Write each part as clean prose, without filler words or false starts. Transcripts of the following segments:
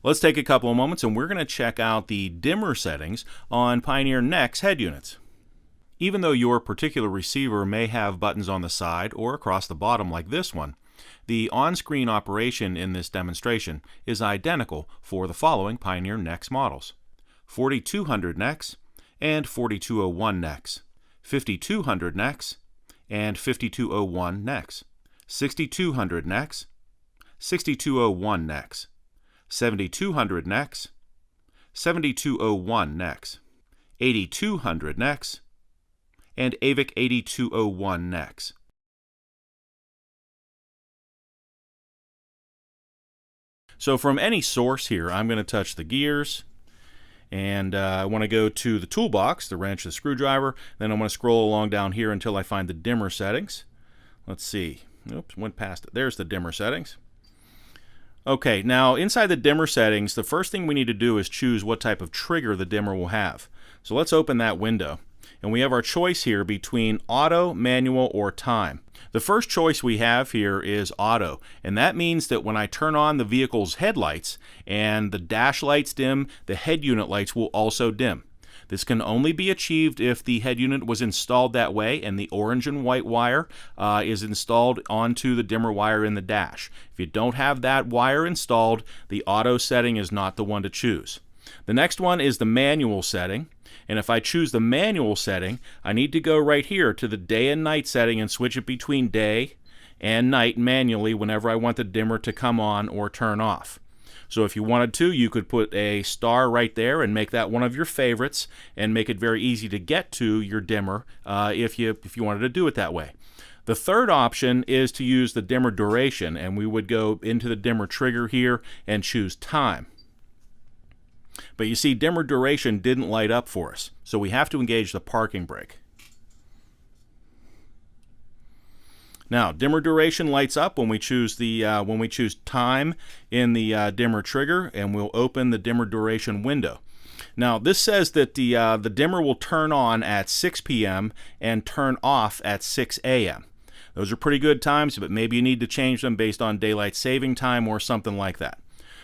Let's take a couple of moments and we're going to check out the dimmer settings on Pioneer NEX head units. Even though your particular receiver may have buttons on the side or across the bottom like this one, the on-screen operation in this demonstration is identical for the following Pioneer NEX models: 4200 NEX and 4201 NEX, 5200 NEX and 5201 NEX, 6200 NEX, 6201 NEX, 7200 NEX, 7201 NEX, 8200 NEX, and AVIC 8201 NEX. So from any source here, I'm going to touch the gears, and I want to go to the toolbox, the wrench, the screwdriver. Then I'm going to scroll along down here until I find the dimmer settings. Let's see. Oops, went past it. There's the dimmer settings. Okay, now inside the dimmer settings, the first thing we need to do is choose what type of trigger the dimmer will have. So let's open that window. And we have our choice here between auto, manual, or time. The first choice we have here is auto, and that means that when I turn on the vehicle's headlights and the dash lights dim, the head unit lights will also dim. This can only be achieved if the head unit was installed that way and the orange and white wire is installed onto the dimmer wire in the dash. If you don't have that wire installed, the auto setting is not the one to choose. The next one is the manual setting. And if I choose the manual setting, I need to go right here to the day and night setting and switch it between day and night manually whenever I want the dimmer to come on or turn off. So if you wanted to, you could put a star right there and make that one of your favorites and make it very easy to get to your dimmer if you wanted to do it that way. The third option is to use the dimmer duration, and we would go into the dimmer trigger here and choose time. But you see, dimmer duration didn't light up for us, so we have to engage the parking brake. Now, dimmer duration lights up when we choose time in the dimmer trigger, and we'll open the dimmer duration window. Now, this says that the dimmer will turn on at 6 p.m. and turn off at 6 a.m. Those are pretty good times, but maybe you need to change them based on daylight saving time or something like that.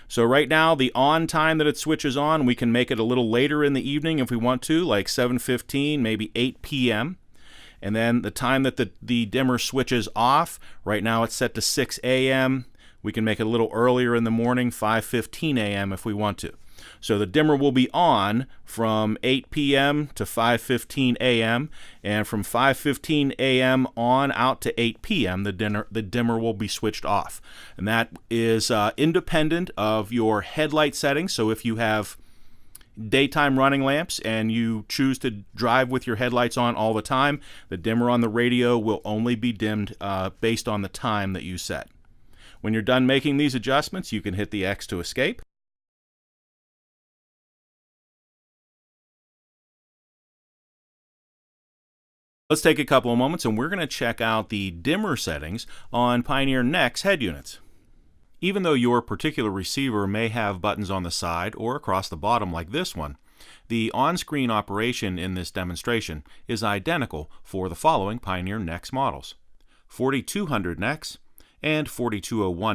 So right now, the on time that it switches on, we can make it a little later in the evening if we want to, like 7:15, maybe 8 p.m. And then the time that the dimmer switches off, right now it's set to 6 a.m. We can make it a little earlier in the morning, 5:15 a.m. if we want to. So the dimmer will be on from 8 p.m. to 5:15 a.m. and from 5:15 a.m. on out to 8 p.m. the dimmer will be switched off. And that is independent of your headlight settings. So if you have daytime running lamps and you choose to drive with your headlights on all the time, the dimmer on the radio will only be dimmed based on the time that you set. When you're done making these adjustments, you can hit the X to escape. Let's take a couple of moments and we're going to check out the dimmer settings on Pioneer NEX head units. Even though your particular receiver may have buttons on the side or across the bottom like this one, the on-screen operation in this demonstration is identical for the following Pioneer NEX models: 4200 NEX and 4201